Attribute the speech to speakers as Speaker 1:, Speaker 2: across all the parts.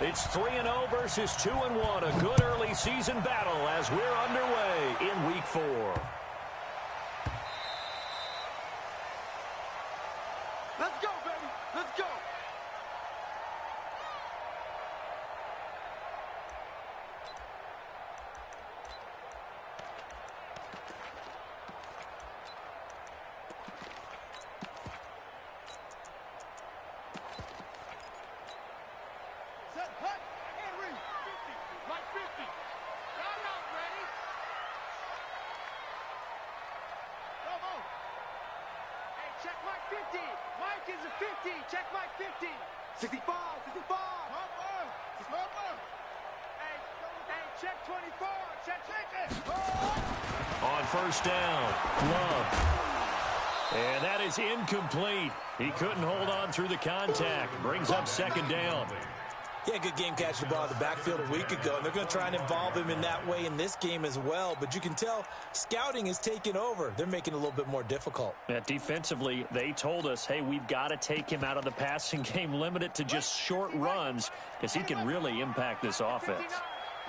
Speaker 1: It's 3-0 versus 2-1. A good early season battle as we're underway in Week 4.
Speaker 2: Let's go, baby. Let's go. Set, hut, and read. 50. Like 50. Y'all not ready. Come on. Hey, check Mike 50. Mike is a 50. Check Mike 50. 65. 65. Harper. Harper. Hey, check 24. Check it.
Speaker 1: On first down, Love. And that is incomplete. He couldn't hold on through the contact. Brings up second down.
Speaker 3: Yeah, good game catching the ball in the backfield a week ago, and they're going to try and involve him in that way in this game as well. But you can tell scouting is taking over. They're making it a little bit more difficult.
Speaker 1: Yeah, defensively, they told us, hey, we've got to take him out of the passing game, limit it to just short runs, because he can really impact this offense.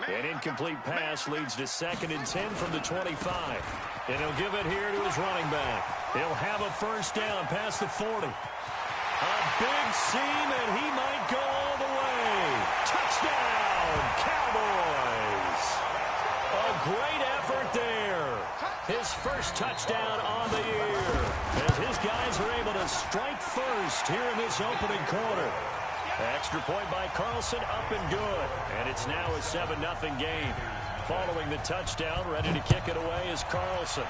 Speaker 1: An incomplete pass leads to 2nd and 10 from the 25. And he'll give it here to his running back. He'll have a first down past the 40. A big seam, and he might go all the way. Touchdown, Cowboys. A great effort there. His first touchdown on the year, as his guys are able to strike first here in this opening quarter. Extra point by Carlson, up and good. And it's now a 7-0 game. Following the touchdown, ready to kick it away is Carlson.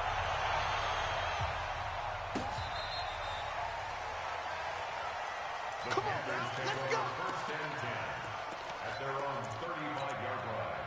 Speaker 2: Come on, man. Let's go.
Speaker 4: First and 10 at their own 35-yard line.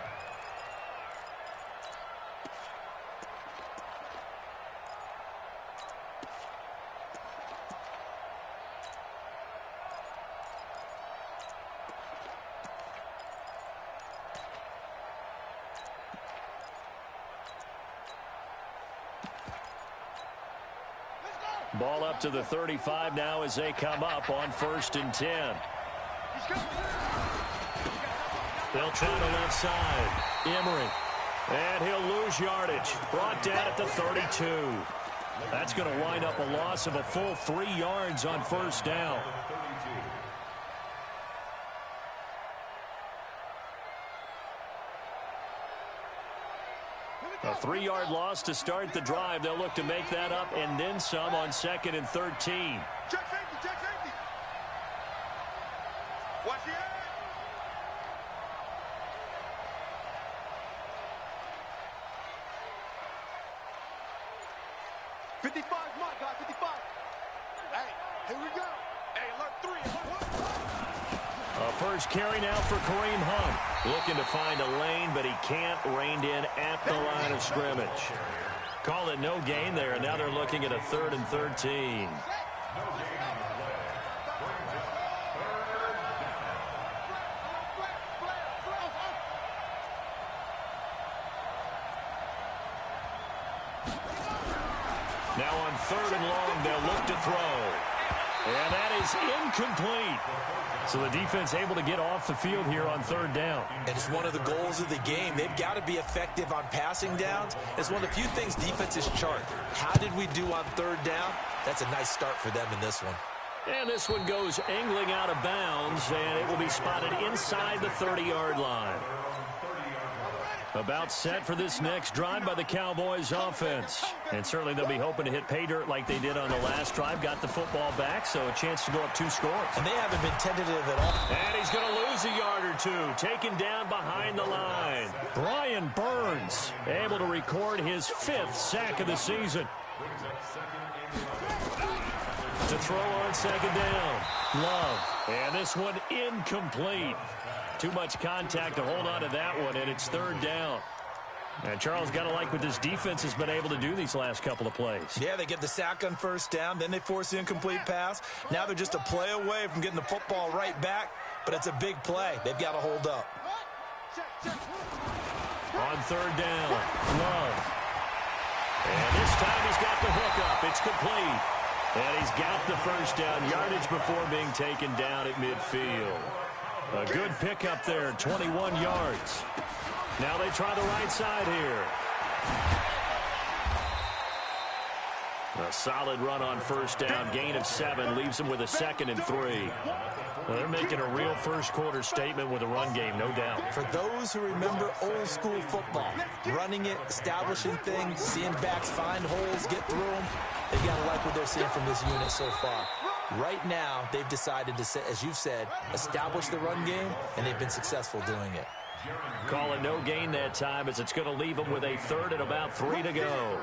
Speaker 1: Ball up to the 35 now as they come up on 1st and 10. They'll try the left side. Emery. And he'll lose yardage. Brought down at the 32. That's going to wind up a loss of a full 3 yards on first down. A 3-yard loss to start the drive. They'll look to make that up and then some on 2nd and 13.
Speaker 2: Check safety. Check safety. Watch the edge. My guy, 55. Hey, here we go. Hey, alert 3.
Speaker 1: A first carry now for Kareem Hunt. Looking to find a lane, but he can't. Reined in at the line of scrimmage. Call it no gain there, and now they're looking at a 3rd and 13. Now on 3rd and long, they'll look to throw. And that is incomplete. So the defense able to get off the field here on 3rd down.
Speaker 3: And it's one of the goals of the game. They've got to be effective on passing downs. It's one of the few things defenses chart. How did we do on 3rd down? That's a nice start for them in this one.
Speaker 1: And this one goes angling out of bounds, and it will be spotted inside the 30-yard line. About set for this next drive by the Cowboys offense. And certainly they'll be hoping to hit pay dirt like they did on the last drive. Got the football back, so a chance to go up 2 scores.
Speaker 3: And they haven't been tentative at all.
Speaker 1: And he's going to lose a yard or 2. Taken down behind the line. Brian Burns able to record his 5th sack of the season. To throw on 2nd down. Love. And this one incomplete. Too much contact to hold on to that one, and it's 3rd down. And Charles, got to like what this defense has been able to do these last couple of plays.
Speaker 3: Yeah, they get the sack on first down, then they force the incomplete pass. Now they're just a play away from getting the football right back, but it's a big play. They've got to hold up.
Speaker 1: On 3rd down, Love. And this time he's got the hook up. It's complete. And he's got the first down yardage before being taken down at midfield. A good pickup there, 21 yards. Now they try the right side here. A solid run on first down. Gain of 7 leaves them with a 2nd and 3. Well, they're making a real first-quarter statement with a run game, no doubt.
Speaker 3: For those who remember old-school football, running it, establishing things, seeing backs find holes, get through them, they got to like what they're seeing from this unit so far. Right now, they've decided to, as you've said, establish the run game, and they've been successful doing it.
Speaker 1: Call it no gain that time, as it's going to leave them with a 3rd and about 3 to go.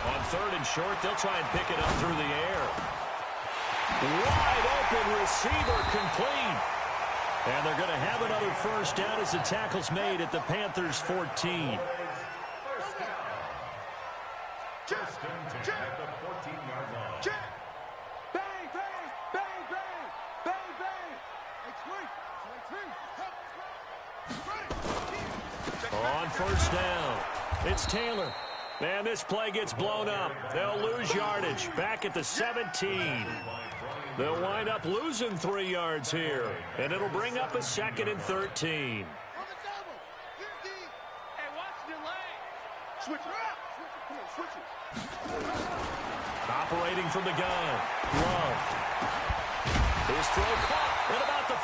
Speaker 1: On 3rd and short, they'll try and pick it up through the air. Wide open receiver complete. And they're going to have another first down as the tackle's made at the Panthers' 14. On first down, it's Taylor. And this play gets blown up. They'll lose yardage back at the 17. They'll wind up losing 3 yards here. And it'll bring up a 2nd and 13. Operating from the gun. Love. His throw caught at about the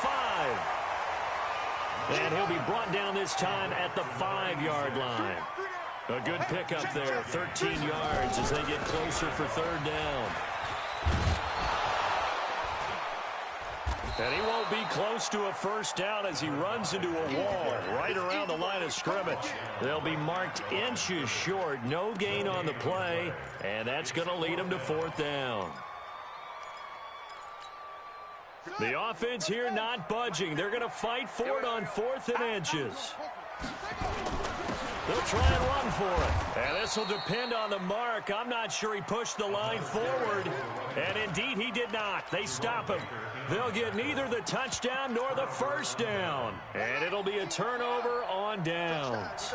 Speaker 1: 5. And he'll be brought down this time at the 5-yard line. A good pickup there, 13 yards as they get closer for 3rd down. And he won't be close to a first down as he runs into a wall right around the line of scrimmage. They'll be marked inches short, no gain on the play, and that's going to lead them to 4th down. The offense here not budging. They're going to fight for it on 4th and inches. They'll try and run for it. And this will depend on the mark. I'm not sure he pushed the line forward. And indeed, he did not. They stop him. They'll get neither the touchdown nor the first down. And it'll be a turnover on downs.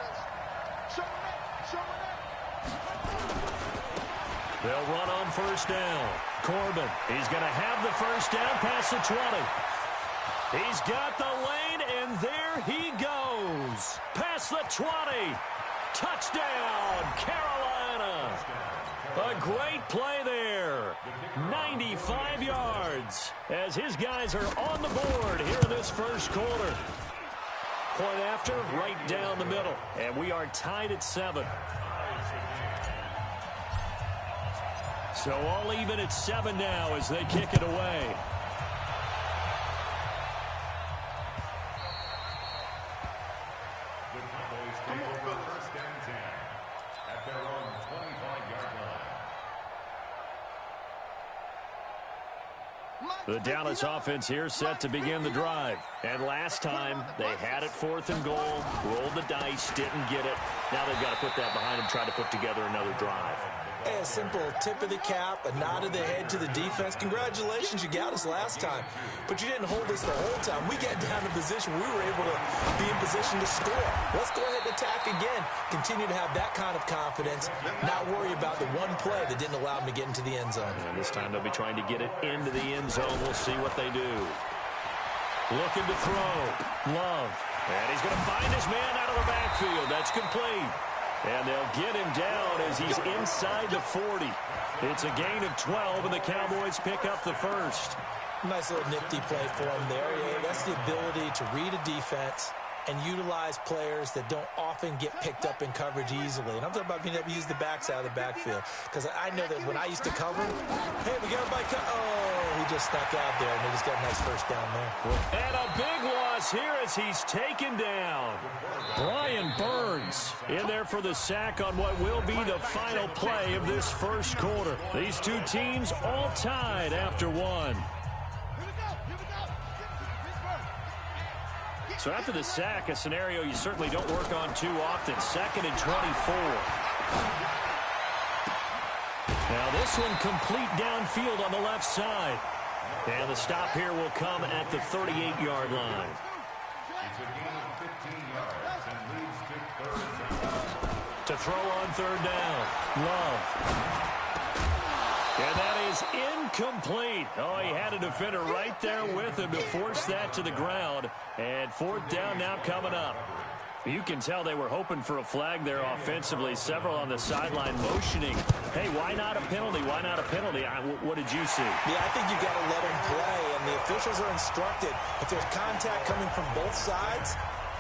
Speaker 1: They'll run on first down. Corbin, he's going to have the first down past the 20. He's got the lane, and there he goes. Past the 20. Touchdown, Carolina. A great play there. 95 yards as his guys are on the board here in this first quarter. Point after, right down the middle. And we are tied at 7. So all even at 7 now as they kick it away. The Dallas offense here set to begin the drive. And last time, they had it 4th and goal, rolled the dice, didn't get it. Now they've got to put that behind them, try to put together another drive.
Speaker 3: A simple tip of the cap, a nod of the head to the defense. Congratulations, you got us last time. But you didn't hold us the whole time. We got down in position. We were able to be in position to score. Let's go ahead and attack again. Continue to have that kind of confidence. Not worry about the one play that didn't allow them to get into the end zone.
Speaker 1: And this time they'll be trying to get it into the end zone. We'll see what they do. Looking to throw. Love. And he's going to find his man out of the backfield. That's complete. And they'll get him down as he's inside the 40. It's a gain of 12, and the Cowboys pick up the first.
Speaker 3: Nice little nifty play for him there. Yeah, that's the ability to read a defense and utilize players that don't often get picked up in coverage easily. And I'm talking about being able to use the backside of the backfield. Because I know that when I used to cover, hey, we got everybody oh, he just stuck out there, and they just got a nice first down there.
Speaker 1: And a big loss here as he's taken down. Brian Burns in there for the sack on what will be the final play of this first quarter. These two teams all tied after one. So after the sack, a scenario you certainly don't work on too often. 2nd and 24. Now this one complete downfield on the left side. And the stop here will come at the 38-yard line.
Speaker 4: It's a gain of 15 yards and leads to third down.
Speaker 1: To throw on third down, Love. And that is incomplete. Oh, he had a defender right there with him to force that to the ground. And fourth down now coming up. You can tell they were hoping for a flag there offensively. Several on the sideline motioning. Hey, why not a penalty? Why not a penalty? What did you see?
Speaker 3: Yeah, I think you got to let them play, and the officials are instructed. If there's contact coming from both sides,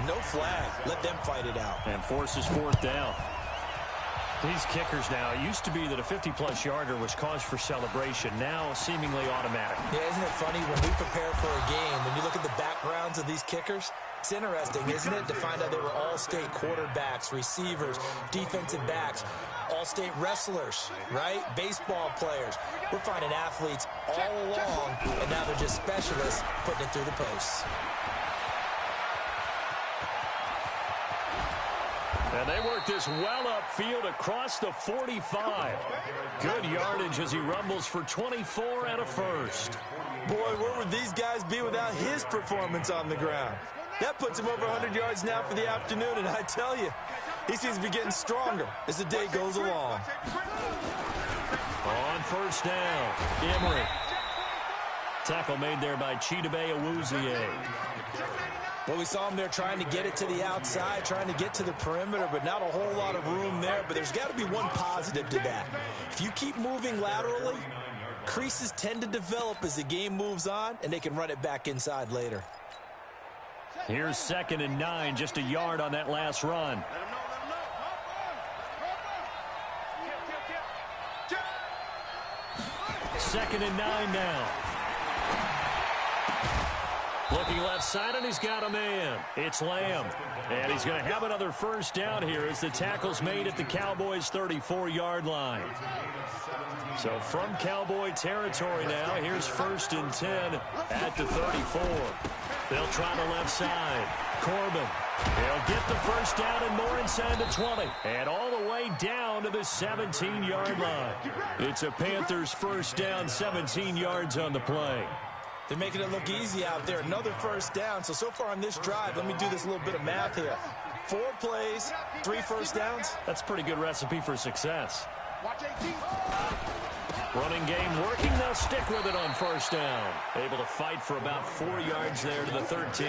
Speaker 3: no flag. Let them fight it out.
Speaker 1: And forces fourth down. These kickers now, it used to be that a 50-plus yarder was cause for celebration. Now seemingly automatic.
Speaker 3: Yeah, isn't it funny when we prepare for a game, when you look at the backgrounds of these kickers, it's interesting, isn't it, to find out they were all-state quarterbacks, receivers, defensive backs, all-state wrestlers, right? Baseball players. We're finding athletes all along, and now they're just specialists putting it through the posts.
Speaker 1: And they work this well upfield across the 45. Good yardage as he rumbles for 24 and a first.
Speaker 3: Boy, where would these guys be without his performance on the ground? That puts him over 100 yards now for the afternoon, and I tell you, he seems to be getting stronger as the day goes along.
Speaker 1: On first down, Emery. Tackle made there by Chidobe Awuzie.
Speaker 3: Well, we saw him there trying to get it to the outside, trying to get to the perimeter, but not a whole lot of room there. But there's got to be one positive to that. If you keep moving laterally, creases tend to develop as the game moves on, and they can run it back inside later.
Speaker 1: Here's 2nd and 9, just a yard on that last run. 2nd and 9 now. Looking left side, and he's got a man. It's Lamb. And he's going to have another first down here as the tackle's made at the Cowboys' 34-yard line. So from Cowboy territory now, here's 1st and 10 at the 34. They'll try the left side. Corbin. He'll get the first down and more inside the 20. And all the way down to the 17-yard line. It's a Panthers first down, 17 yards on the play.
Speaker 3: They're making it look easy out there. Another first down. So far on this drive, let me do this little bit of math here. 4 plays, 3 first downs.
Speaker 1: That's a pretty good recipe for success. Running game working. They'll stick with it on first down. Able to fight for about 4 yards there to the 13.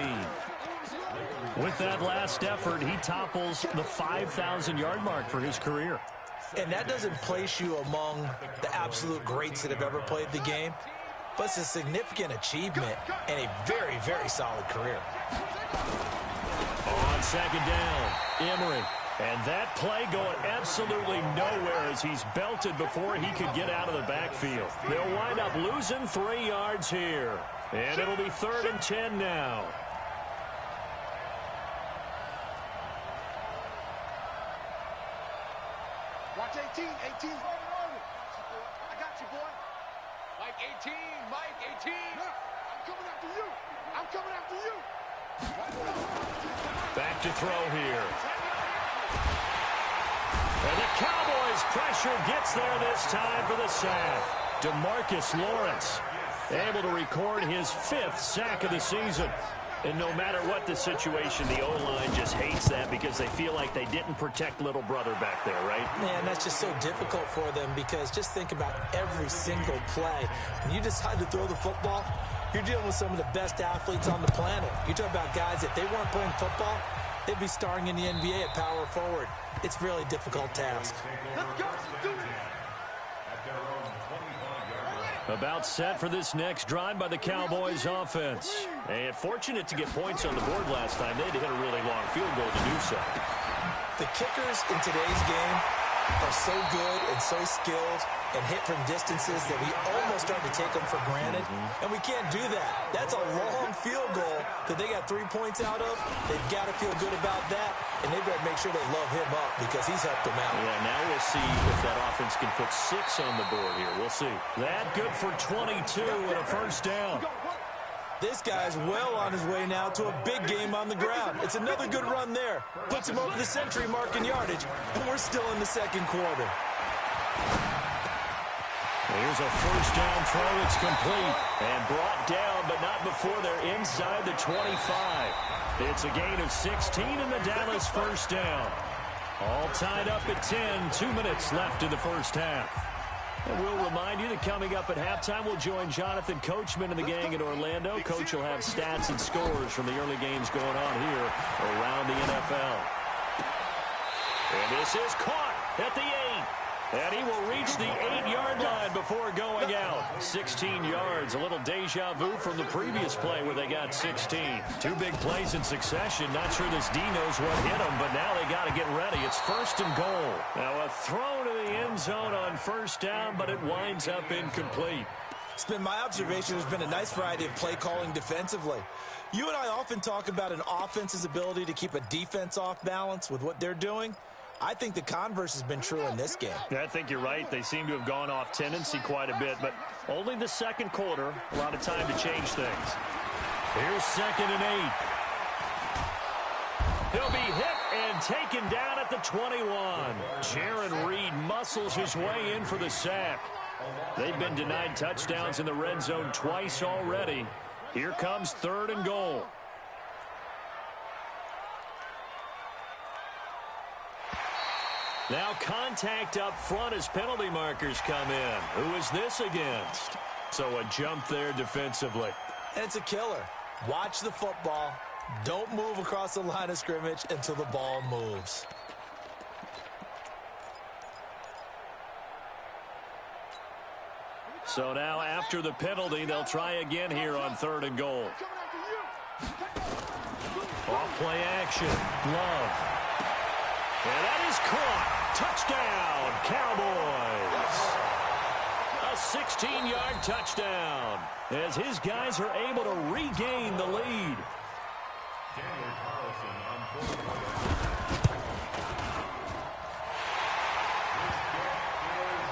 Speaker 1: With that last effort, he topples the 5,000-yard mark for his career.
Speaker 3: And that doesn't place you among the absolute greats that have ever played the game. But it's a significant achievement and a very, very solid career.
Speaker 1: On 2nd down, Emery. And that play going absolutely nowhere as he's belted before he could get out of the backfield. They'll wind up losing 3 yards here. And it'll be 3rd and 10 now.
Speaker 2: Watch 18, 18. I got you, boy. Mike 18, Mike 18. I'm coming after you. I'm coming after you.
Speaker 1: Back to throw here. And the Cowboys pressure gets there this time for the sack. DeMarcus Lawrence able to record his 5th sack of the season. And no matter what the situation, the O-line just hates that because they feel like they didn't protect little brother back there, right?
Speaker 3: Man, that's just so difficult for them because just think about every single play. When you decide to throw the football, you're dealing with some of the best athletes on the planet. You're talking about guys, if they weren't playing football, they'd be starring in the NBA at power forward. It's a really difficult task.
Speaker 2: Let's go. Do it.
Speaker 1: About set for this next drive by the Cowboys offense. And fortunate to get points on the board last time. They had to hit a really long field goal to do so.
Speaker 3: The kickers in today's game are so good and so skilled and hit from distances that we almost start to take them for granted. And we can't do that. That's a long field goal that they got 3 points out of. They've got to feel good about that, and they better make sure they love him up because he's helped them out.
Speaker 1: Yeah, now we'll see if that offense can put 6 on the board here. We'll see. That good for 22 and a first down.
Speaker 3: This guy's well on his way now to a big game on the ground. It's another good run there. Puts him over the century mark in yardage, and we're still in the second quarter.
Speaker 1: Here's Here's a first down throw. It's complete. And brought down, but not before they're inside the 25. It's a gain of 16 in the Dallas first down. All tied up at 10. 2 minutes left in the first half. And we'll remind you that coming up at halftime, we'll join Jonathan Coachman and the gang in Orlando. Coach will have stats and scores from the early games going on here around the NFL. And this is caught at the 8. And he will reach the 8-yard line before going out. 16 yards, a little deja vu from the previous play where they got 16. 2 big plays in succession. Not sure this D knows what hit him, but now they got to get ready. It's first and goal. Now a throw to the end zone on first down, but it winds up incomplete.
Speaker 3: It's been my observation. There's been a nice variety of play calling defensively. You and I often talk about an offense's ability to keep a defense off balance with what they're doing. I think the converse has been true in this game.
Speaker 1: Yeah, I think you're right. They seem to have gone off tendency quite a bit, but only the second quarter. A lot of time to change things. Here's 2nd and 8. He'll be hit and taken down at the 21. Jaron Reed muscles his way in for the sack. They've been denied touchdowns in the red zone twice already. Here comes 3rd and goal. Now contact up front as penalty markers come in. Who is this against? So a jump there defensively.
Speaker 3: And it's a killer. Watch the football. Don't move across the line of scrimmage until the ball moves.
Speaker 1: So now after the penalty, they'll try again here on 3rd and goal. Off play action. Love. And that is caught. Touchdown, Cowboys. A 16-yard touchdown as his guys are able to regain the lead.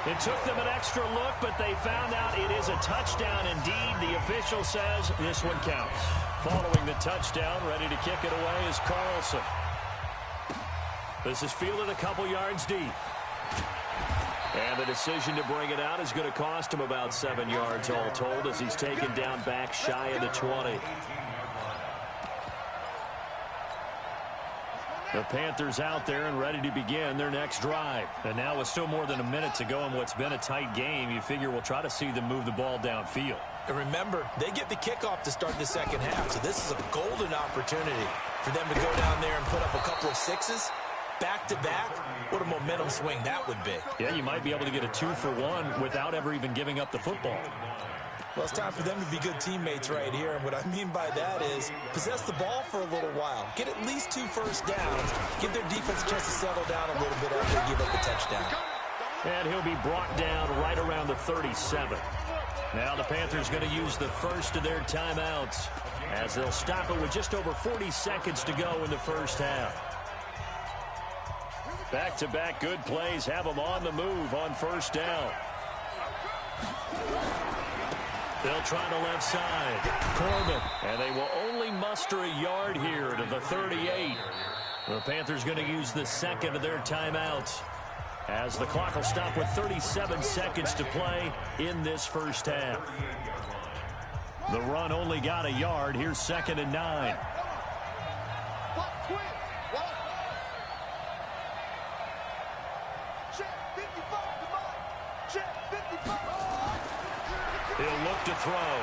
Speaker 1: It took them an extra look, but they found out it is a touchdown indeed. The official says this one counts. Following the touchdown, ready to kick it away is Carlson. This is fielded a couple yards deep. And the decision to bring it out is going to cost him about 7 yards all told as he's taken down back shy of the 20. The Panthers out there and ready to begin their next drive. And now with still more than a minute to go in what's been a tight game, you figure we'll try to see them move the ball downfield.
Speaker 3: And remember, they get the kickoff to start the second half. So this is a golden opportunity for them to go down there and put up a couple of sixes. Back-to-back, what a momentum swing that would be.
Speaker 1: Yeah, you might be able to get a 2-for-1 without ever even giving up the football.
Speaker 3: Well, it's time for them to be good teammates right here. And what I mean by that is possess the ball for a little while. Get at least 2 first downs. Give their defense a chance to settle down a little bit after they give up the touchdown.
Speaker 1: And he'll be brought down right around the 37. Now the Panthers going to use the first of their timeouts as they'll stop it with just over 40 seconds to go in the first half. Back-to-back good plays have them on the move on first down. They'll try the left side. Corbin. And they will only muster a yard here to the 38. The Panthers going to use the second of their timeouts as the clock will stop with 37 seconds to play in this first half. The run only got a yard. Here's 2nd and 9. He'll look to throw.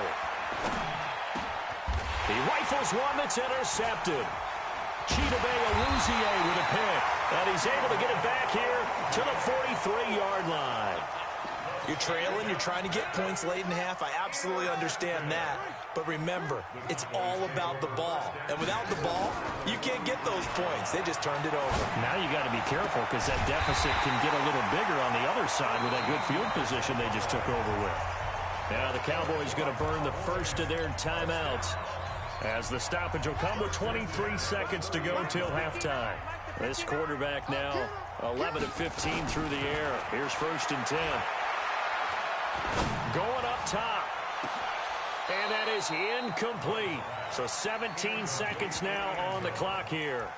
Speaker 1: He rifles one that's intercepted. Chidobe Awuzie with a pick. And he's able to get it back here to the 43-yard line.
Speaker 3: You're trailing, you're trying to get points late in half. I absolutely understand that. But remember, it's all about the ball. And without the ball, you can't get those points. They just turned it over.
Speaker 1: Now you got to be careful because that deficit can get a little bigger on the other side with that good field position they just took over with. Now the Cowboys going to burn the first of their timeouts as the stoppage will come with 23 seconds to go till halftime. This quarterback now 11 of 15 through the air. Here's 1st and 10. Going up top. And that is incomplete. So 17 seconds now on the clock here.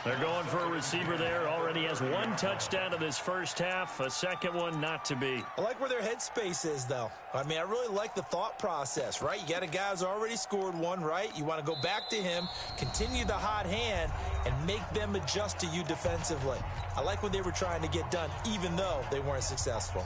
Speaker 1: They're going for a receiver there. Already has one touchdown in this first half. A second one not to be.
Speaker 3: I like where their headspace is, though. I mean, I really like the thought process, right? You got a guy who's already scored one, right? You want to go back to him, continue the hot hand, and make them adjust to you defensively. I like what they were trying to get done, even though they weren't successful.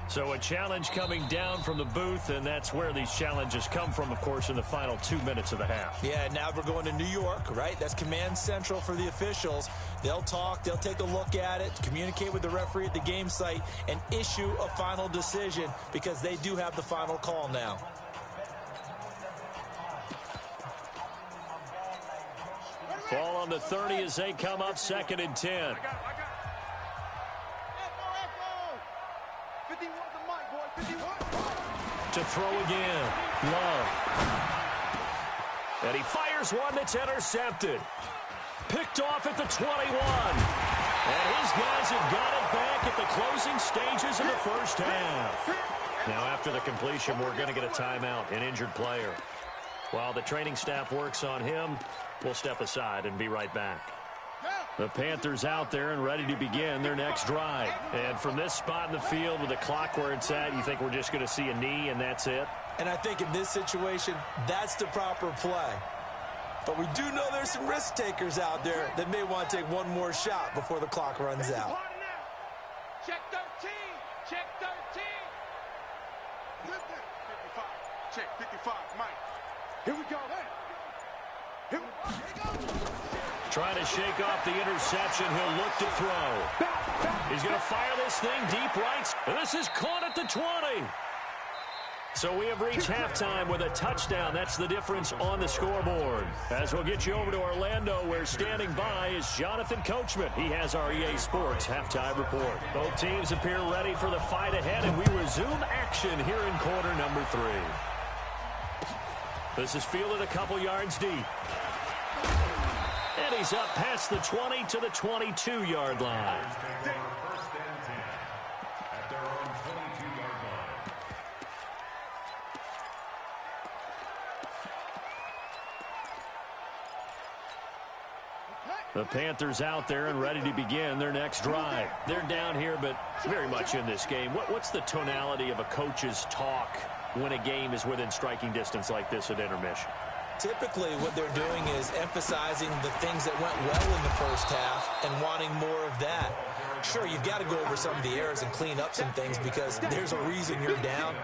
Speaker 1: So a challenge coming down from the booth, and that's where these challenges come from, of course, in the final 2 minutes of the half.
Speaker 3: Yeah, now we're going to New York, right? That's command central for the officials. They'll talk, they'll take a look at it, communicate with the referee at the game site, and issue a final decision because they do have the final call now.
Speaker 1: Ball on the 30 as they come up 2nd and 10. To throw again. Love. And he fires one that's intercepted. Picked off at the 21. And his guys have got it back at the closing stages of the first half. Now after the completion, we're going to get a timeout, an injured player. While the training staff works on him, we'll step aside and be right back. The Panthers out there and ready to begin their next drive. And from this spot in the field with the clock where it's at, you think we're just going to see a knee and that's it?
Speaker 3: And I think in this situation, that's the proper play. But we do know there's some risk takers out there that may want to take one more shot before the clock runs out.
Speaker 2: Check 13. Check 13. 55. Check 55, Mike. Here we go, man. Here we go.
Speaker 1: Trying to shake off the interception. He'll look to throw. He's going to fire this thing deep right. And this is caught at the 20. So we have reached halftime with a touchdown. That's the difference on the scoreboard. As we'll get you over to Orlando, where standing by is Jonathan Coachman. He has our EA Sports halftime report. Both teams appear ready for the fight ahead, and we resume action here in quarter number 3. This is fielded a couple yards deep. And he's up past the 20 to the 22-yard line.
Speaker 4: First and 10 at their own 22-yard line.
Speaker 1: The Panthers out there and ready to begin their next drive. They're down here, but very much in this game. What's the tonality of a coach's talk when a game is within striking distance like this at intermission?
Speaker 3: Typically, what they're doing is emphasizing the things that went well in the first half and wanting more of that. Sure, you've got to go over some of the errors and clean up some things because there's a reason you're down.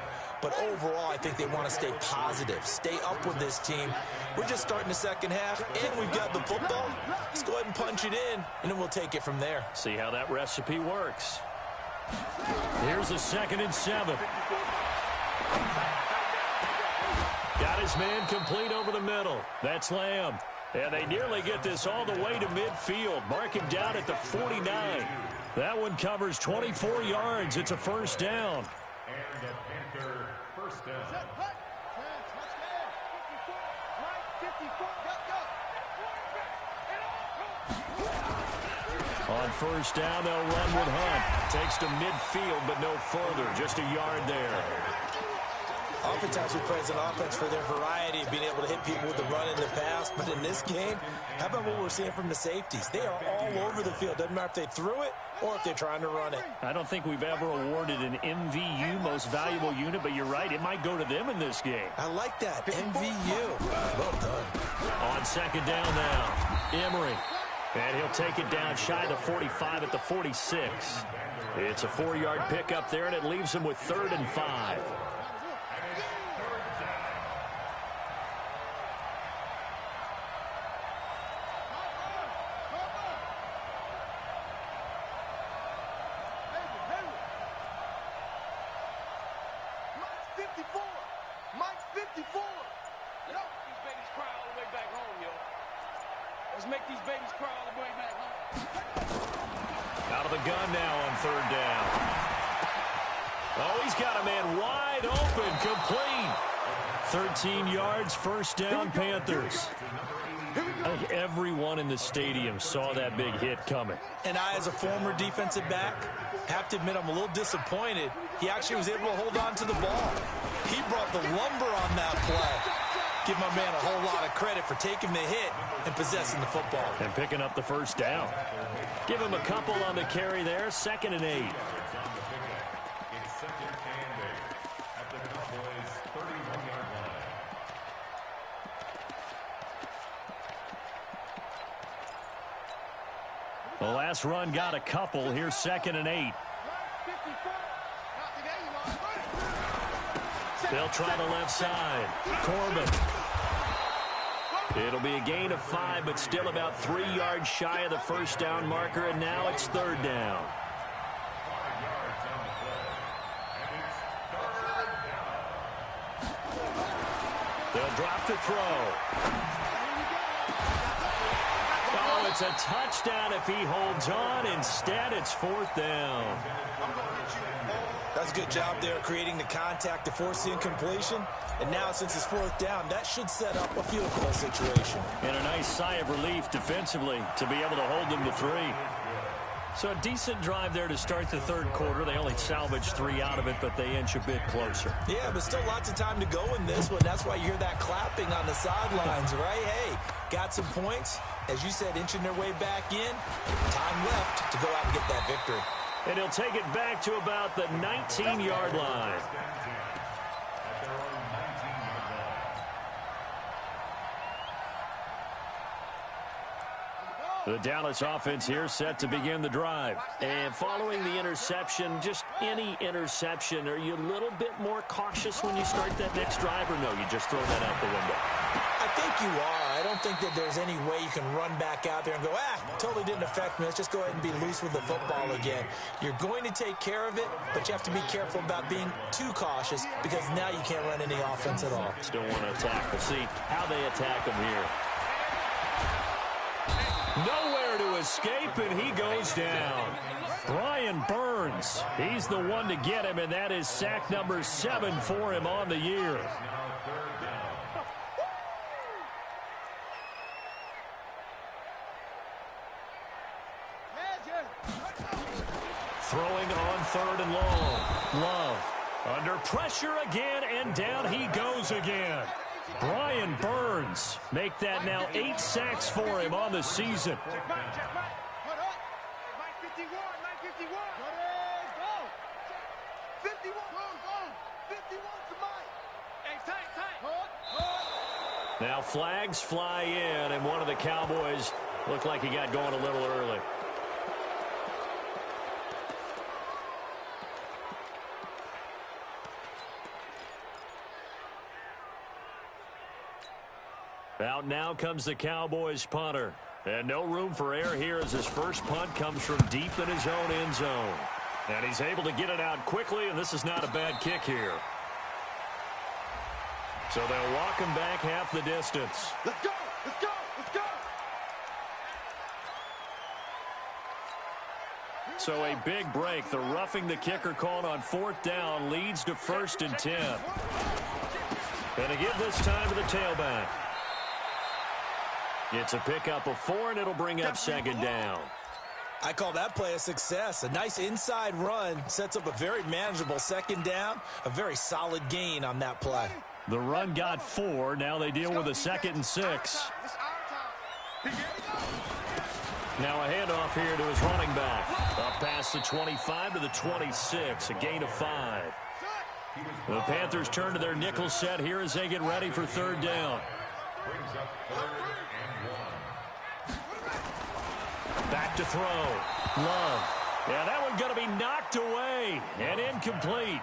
Speaker 3: But overall, I think they want to stay positive, stay up with this team. We're just starting the second half, and we've got the football. Let's go ahead and punch it in, and then we'll take it from there.
Speaker 1: See how that recipe works. Here's a 2nd and 7. Got his man complete over the middle. That's Lamb. And they nearly get this all the way to midfield. Mark him down at the 49. That one covers 24 yards. It's a first down.
Speaker 4: And the Panther first down.
Speaker 1: On first down, they'll run with Hunt. Takes to midfield, but no further. Just a yard there.
Speaker 3: Oftentimes we praise an offense for their variety of being able to hit people with the run and the pass. But in this game, how about what we're seeing from the safeties? They are all over the field. Doesn't matter if they threw it or if they're trying to run it.
Speaker 1: I don't think we've ever awarded an MVU, most valuable unit, but you're right. It might go to them in this game.
Speaker 3: I like that. MVU. Well done.
Speaker 1: On second down now, Emery. And he'll take it down shy of the 45 at the 46. It's a 4-yard pickup there, and it leaves him with 3rd and 5. Out of the gun now on 3rd down. Oh, he's got a man wide open, complete. 13 yards, first down, Panthers. I think everyone in the stadium saw that big hit coming.
Speaker 3: And I, as a former defensive back, have to admit I'm a little disappointed. He actually was able to hold on to the ball. He brought the lumber on that play. Give my man a whole lot of credit for taking the hit and possessing the football.
Speaker 1: And picking up the first down. Give him a couple on the carry there. 2nd and 8.
Speaker 4: It's 2nd and 8 at the Cowboys' 31-yard line.
Speaker 1: The last run got a couple. Here's 2nd and 8. They'll try the left side. Corbin. It'll be a gain of 5, but still about 3 yards shy of the first down marker, and now it's 3rd down.
Speaker 4: 5 yards on the play. And it's 3rd down.
Speaker 1: They'll drop to throw. Oh, it's a touchdown if he holds on. Instead, it's 4th down.
Speaker 3: That's a good job there creating the contact to force the incompletion. And now, since it's 4th down, that should set up a field goal situation.
Speaker 1: And a nice sigh of relief defensively to be able to hold them to 3. So a decent drive there to start the 3rd quarter. They only salvaged 3 out of it, but they inch a bit closer.
Speaker 3: Yeah, but still lots of time to go in this one. That's why you hear that clapping on the sidelines, right? Hey, got some points. As you said, inching their way back in. Time left to go out and get that victory.
Speaker 1: And he'll take it back to about the 19-yard line.
Speaker 4: At their own 19-yard line.
Speaker 1: The Dallas offense here set to begin the drive. And following the interception, just any interception, are you a little bit more cautious when you start that next drive, or no, you just throw that out the window?
Speaker 3: I think you are. I don't think that there's any way you can run back out there and go, totally didn't affect me. Let's just go ahead and be loose with the football again. You're going to take care of it, but you have to be careful about being too cautious because now you can't run any offense at all.
Speaker 1: Still want to attack. We'll see how they attack him here. Nowhere to escape, and he goes down. Brian Burns, he's the one to get him, and that is sack number 7 for him on the year. Throwing on 3rd and long. Love under pressure again, and down he goes again. Brian Burns make that now 8 sacks for him on the season. Now flags fly in, and one of the Cowboys looked like he got going a little early. Out now comes the Cowboys punter. And no room for error here as his first punt comes from deep in his own end zone. And he's able to get it out quickly, and this is not a bad kick here. So they'll walk him back half the distance.
Speaker 2: Let's go! Let's go! Let's go!
Speaker 1: So a big break. The roughing the kicker called on 4th down leads to 1st and 10. And to give this time to the tailback. It's a pickup of 4, and it'll bring up 2nd down.
Speaker 3: I call that play a success. A nice inside run sets up a very manageable 2nd down. A very solid gain on that play.
Speaker 1: The run got 4. Now they deal with a 2nd and 6. Now a handoff here to his running back. Up past the 25 to the 26. A gain of 5. The Panthers turn to their nickel set here as they get ready for 3rd down.
Speaker 4: Brings up 3rd and 1.
Speaker 1: Back to throw. Love. Yeah, that one's going to be knocked away and incomplete.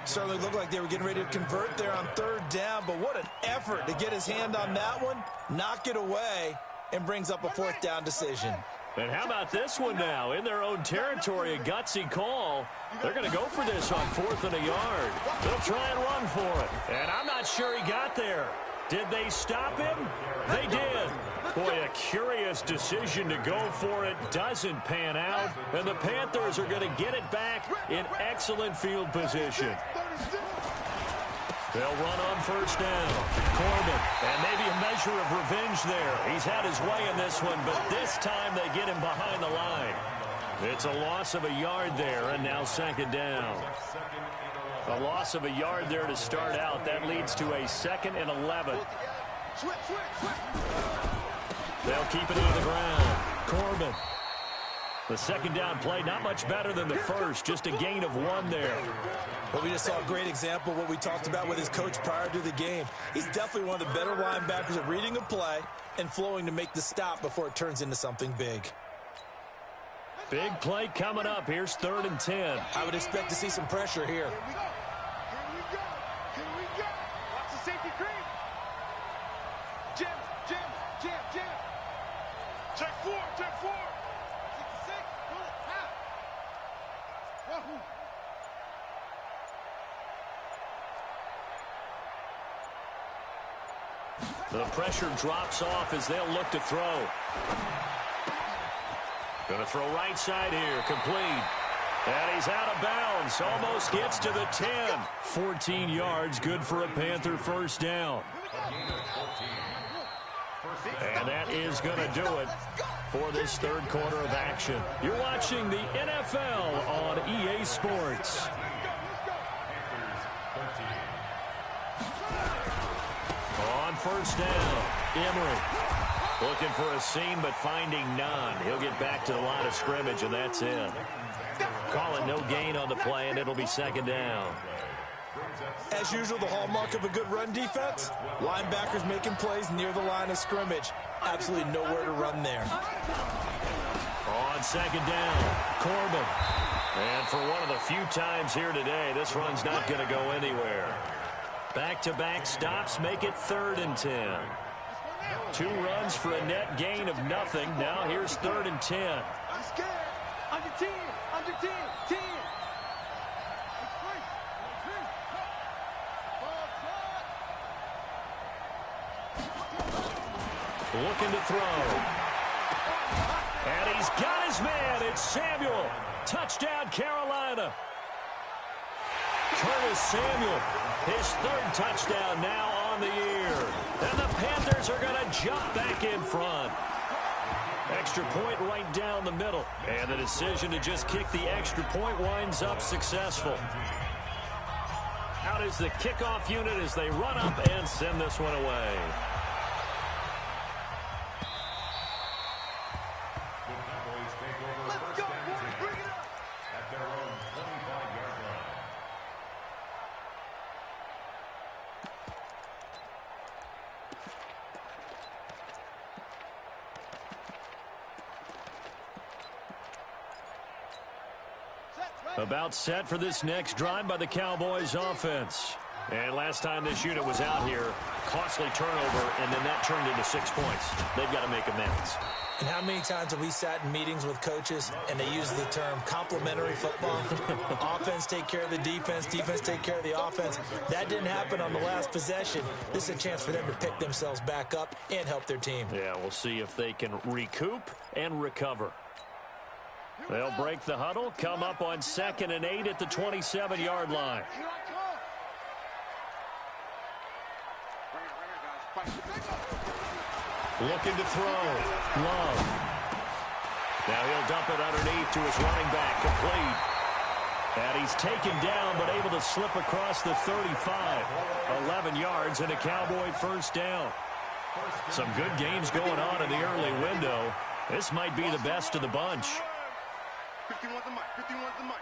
Speaker 3: Certainly looked like they were getting ready to convert there on 3rd down, but what an effort to get his hand on that one, knock it away, and brings up a 4th down decision.
Speaker 1: And how about this one now? In their own territory, a gutsy call. They're going to go for this on 4th and a yard. They'll try and run for it. And I'm not sure he got there. Did they stop him? They did. Boy, a curious decision to go for it. Doesn't pan out. And the Panthers are going to get it back in excellent field position. They'll run on 1st down. Corbin. And maybe a measure of revenge there. He's had his way in this one, but this time they get him behind the line. It's a loss of a yard there, and now 2nd down.
Speaker 4: 2nd and 11.
Speaker 1: A loss of a yard there to start out. That leads to a 2nd and 11. They'll keep it into the ground. Corbin. The second down play, not much better than the first. Just a gain of 1 there.
Speaker 3: Well, we just saw a great example of what we talked about with his coach prior to the game. He's definitely one of the better linebackers at reading a play and flowing to make the stop before it turns into something big.
Speaker 1: Big play coming up. Here's 3rd and 10.
Speaker 3: I would expect to see some pressure here.
Speaker 2: Here we go. Watch the safety creep. Jim. Check 4. 66. Pull it. Out. Wahoo.
Speaker 1: The pressure drops off as they'll look to throw. Going to throw right side here. Complete. And he's out of bounds. Almost gets to the 10. 14 yards. Good for a Panther first down. And that is going to do it for this 3rd quarter of action. You're watching the NFL on EA Sports. On first down, Emery. Looking for a seam, but finding none. He'll get back to the line of scrimmage, and that's it. Calling no gain on the play, and it'll be 2nd down.
Speaker 3: As usual, the hallmark of a good run defense, linebackers making plays near the line of scrimmage. Absolutely nowhere to run there.
Speaker 1: On 2nd down, Corbin. And for one of the few times here today, this run's not going to go anywhere. Back-to-back stops make it 3rd and 10. 2 runs for a net gain of nothing. Now here's 3rd and 10.
Speaker 2: Under 10. 10.
Speaker 1: Looking to throw. And he's got his man. It's Samuel. Touchdown, Carolina. Curtis Samuel, his 3rd touchdown now on the year. And the Panthers are going to jump back in front. Extra point right down the middle. And the decision to just kick the extra point winds up successful. Out is the kickoff unit as they run up and send this one away. About set for this next drive by the Cowboys offense. And last time this unit was out here, costly turnover, and then that turned into 6 points. They've got to make amends.
Speaker 3: And how many times have we sat in meetings with coaches and they use the term complementary football? Offense take care of the defense, defense take care of the offense. That didn't happen on the last possession. This is a chance for them to pick themselves back up and help their team.
Speaker 1: Yeah, we'll see if they can recoup and recover. They'll break the huddle, come up on 2nd and 8 at the 27-yard line. Looking to throw. Love. Now he'll dump it underneath to his running back. Complete. And he's taken down but able to slip across the 35. 11 yards and a Cowboy first down. Some good games going on in the early window. This might be the best of the bunch.
Speaker 2: 15 wants the mic.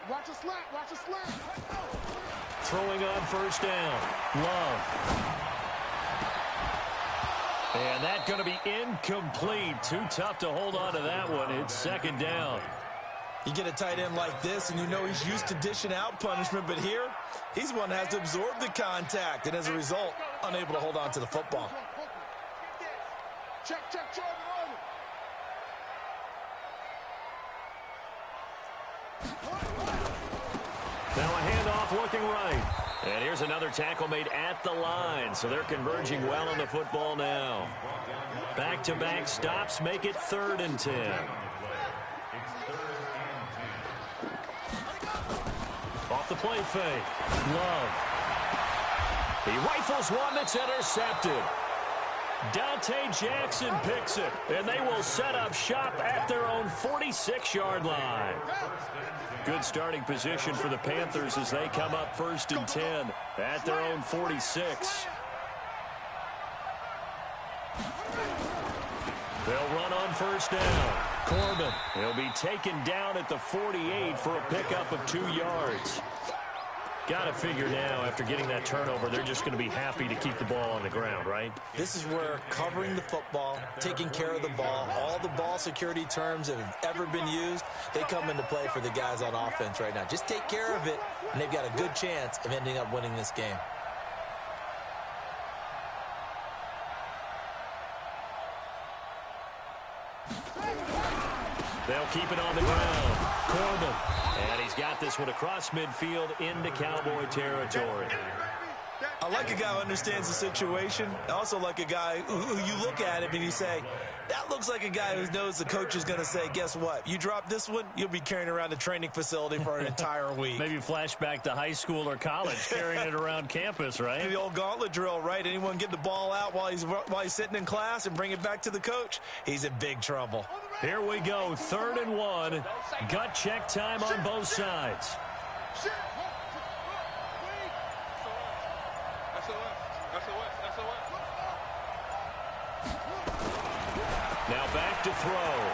Speaker 2: Watch a slant.
Speaker 1: Throwing on first down. Love. And that's going to be incomplete. Too tough to hold on to that one. It's 2nd down.
Speaker 3: You get a tight end like this, and you know he's used to dishing out punishment, but here, he's one that has to absorb the contact, and as a result, unable to hold on to the football.
Speaker 2: Check.
Speaker 1: Now a handoff looking right. And here's another tackle made at the line. So they're converging well on the football now. Back-to-back stops make it 3rd and 10. Off the play fake. Love. He rifles one that's intercepted. Dante Jackson picks it, and they will set up shop at their own 46-yard line. Good starting position for the Panthers as they come up 1st and 10 at their own 46. They'll run on 1st down. Corbin, he'll be taken down at the 48 for a pickup of 2 yards. Got to figure now, after getting that turnover, they're just going to be happy to keep the ball on the ground, right?
Speaker 3: This is where covering the football, taking care of the ball, all the ball security terms that have ever been used, they come into play for the guys on offense right now. Just take care of it, and they've got a good chance of ending up winning this game.
Speaker 1: They'll keep it on the ground. Corbin. And he's got this one across midfield into Cowboy territory.
Speaker 3: I like a guy who understands the situation. I also like a guy who you look at him and you say, that looks like a guy who knows the coach is going to say, guess what? You drop this one, you'll be carrying around the training facility for an entire week.
Speaker 1: Maybe flashback to high school or college, carrying it around campus, right?
Speaker 3: The old gauntlet drill, right? Anyone get the ball out while he's sitting in class and bring it back to the coach? He's in big trouble.
Speaker 1: Here we go, 3rd and 1. Gut check time on both sides. Now back to throw.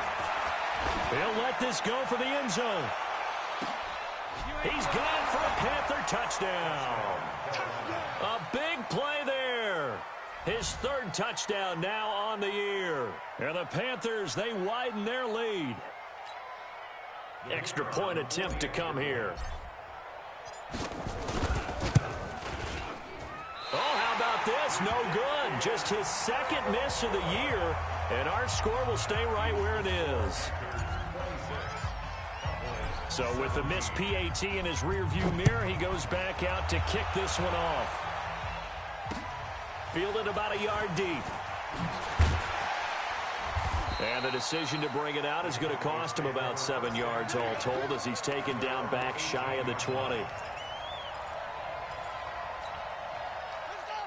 Speaker 1: He'll let this go for the end zone. He's got it for a Panther touchdown. A big play there. His 3rd touchdown now on the year. And the Panthers, they widen their lead. Extra point attempt to come here. Oh, how about this? No good. Just his 2nd miss of the year. And our score will stay right where it is. So with the missed PAT in his rearview mirror, he goes back out to kick this one off. Fielded about a yard deep. And the decision to bring it out is going to cost him about 7 yards all told as he's taken down back shy of the 20.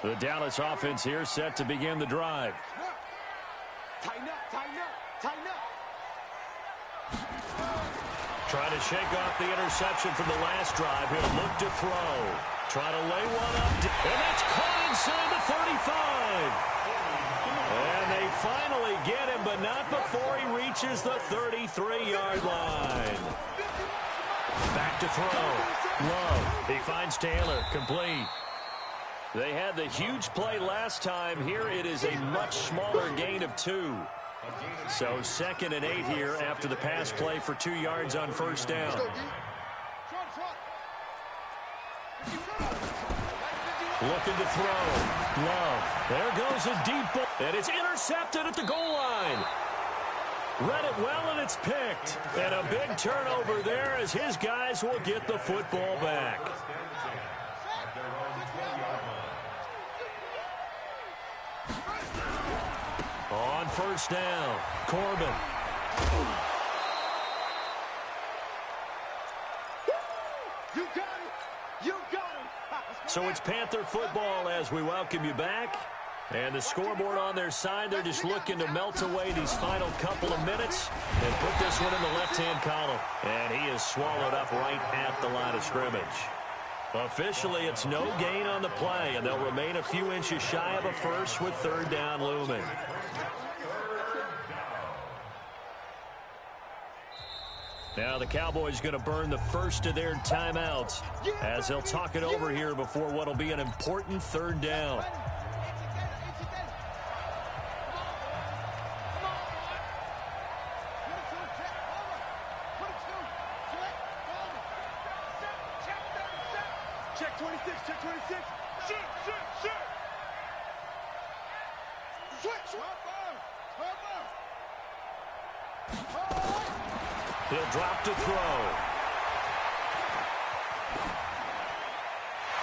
Speaker 1: The Dallas offense here set to begin the drive.
Speaker 2: Tighten up, tighten up, tighten up.
Speaker 1: Trying to shake off the interception from the last drive. He'll look to throw. Try to lay one up. And that's caught inside the 35. And they finally get him, but not before he reaches the 33-yard line. Back to throw. Love. He finds Taylor. Complete. They had the huge play last time. Here it is a much smaller gain of 2. So 2nd and 8 here after the pass play for 2 yards on 1st down. Looking to throw. Love. There goes a deep ball. And it's intercepted at the goal line. Read it well, and it's picked. And a big turnover there as his guys will get the football back. On 1st down, Corbin.
Speaker 2: You got it. You got it.
Speaker 1: So it's Panther football as we welcome you back. And the scoreboard on their side, they're just looking to melt away these final couple of minutes and put this one in the left-hand column. And he is swallowed up right at the line of scrimmage. Officially, it's no gain on the play, and they'll remain a few inches shy of a first with 3rd down looming. Now the Cowboys going to burn the first of their timeouts as they'll talk it over here before what will be an important 3rd down.
Speaker 2: Check 26, check 26. Shoot, shoot, shoot. Switch.
Speaker 1: He'll drop to throw.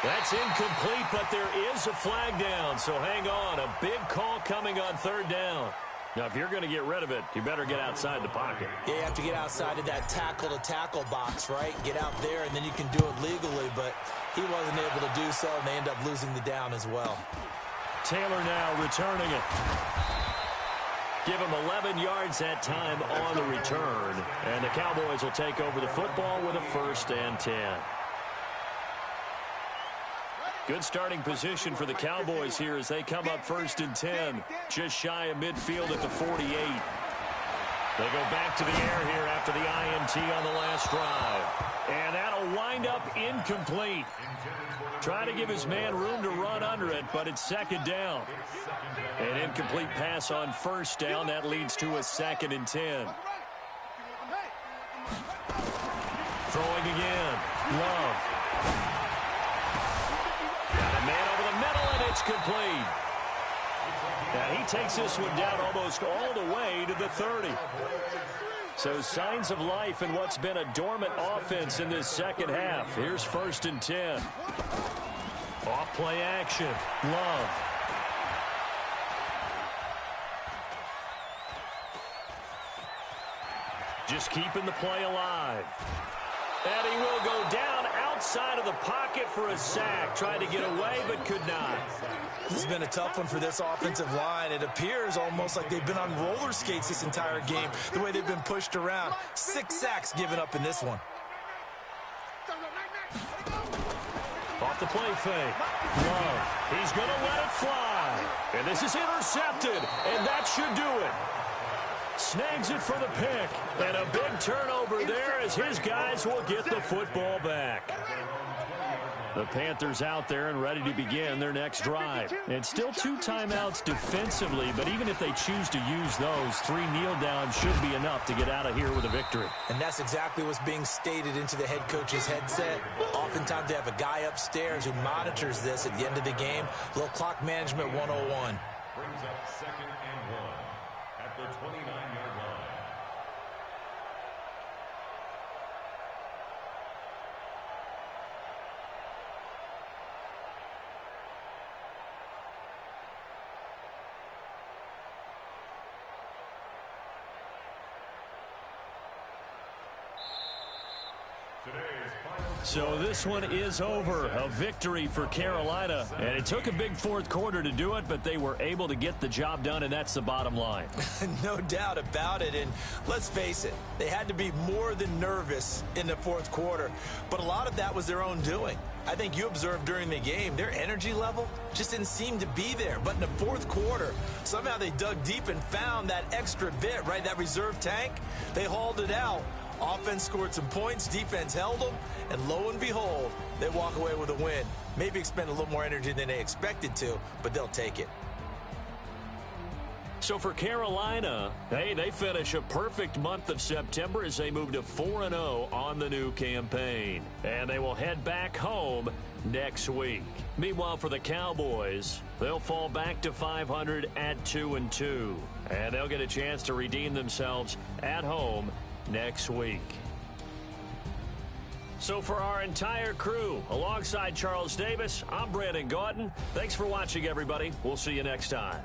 Speaker 1: That's incomplete, but there is a flag down, so hang on. A big call coming on 3rd down. Now, if you're going to get rid of it, you better get outside the pocket.
Speaker 3: Yeah, you have to get outside of that tackle-to-tackle box, right? Get out there, and then you can do it legally, but he wasn't able to do so, and they end up losing the down as well.
Speaker 1: Taylor now returning it. Give him 11 yards that time on the return. And the Cowboys will take over the football with a 1st and 10. Good starting position for the Cowboys here as they come up 1st and 10. Just shy of midfield at the 48. They go back to the air here after the INT on the last drive. And that'll wind up incomplete. Trying to give his man room to run under it, but it's 2nd down. An incomplete pass on 1st down. That leads to a 2nd and 10. Throwing again. Love. Got a man over the middle, and it's complete. Now he takes this one down almost all the way to the 30. So signs of life in what's been a dormant offense in this second half. Here's 1st and 10. Off play action. Love. Just keeping the play alive. And he will go down outside of the pocket for a sack. Tried to get away, but could not.
Speaker 3: This has been a tough one for this offensive line. It appears almost like they've been on roller skates this entire game, the way they've been pushed around. 6 sacks given up in this one.
Speaker 1: Off the play fake. Love. He's going to let it fly. And this is intercepted, and that should do it. Snags it for the pick. And a big turnover there as his guys will get the football back. The Panthers out there and ready to begin their next drive. And still 2 timeouts defensively, but even if they choose to use those, 3 kneel downs should be enough to get out of here with a victory.
Speaker 3: And that's exactly what's being stated into the head coach's headset. Oftentimes they have a guy upstairs who monitors this at the end of the game. Little clock management 101.
Speaker 4: Brings up 2nd and 1 at the 29-yard line.
Speaker 1: So this one is over. A victory for Carolina. And it took a big 4th quarter to do it, but they were able to get the job done, and that's the bottom line.
Speaker 3: No doubt about it. And let's face it, they had to be more than nervous in the 4th quarter. But a lot of that was their own doing. I think you observed during the game, their energy level just didn't seem to be there. But in the 4th quarter, somehow they dug deep and found that extra bit, right? That reserve tank. They hauled it out. Offense scored some points, defense held them, and lo and behold, they walk away with a win. Maybe expend a little more energy than they expected to, but they'll take it.
Speaker 1: So for Carolina, hey, they finish a perfect month of September as they move to 4-0 on the new campaign. And they will head back home next week. Meanwhile, for the Cowboys, they'll fall back to 500 at 2-2. And they'll get a chance to redeem themselves at home next week. So for our entire crew, alongside Charles Davis, I'm Brandon Gaudin. Thanks for watching, everybody. We'll see you next time.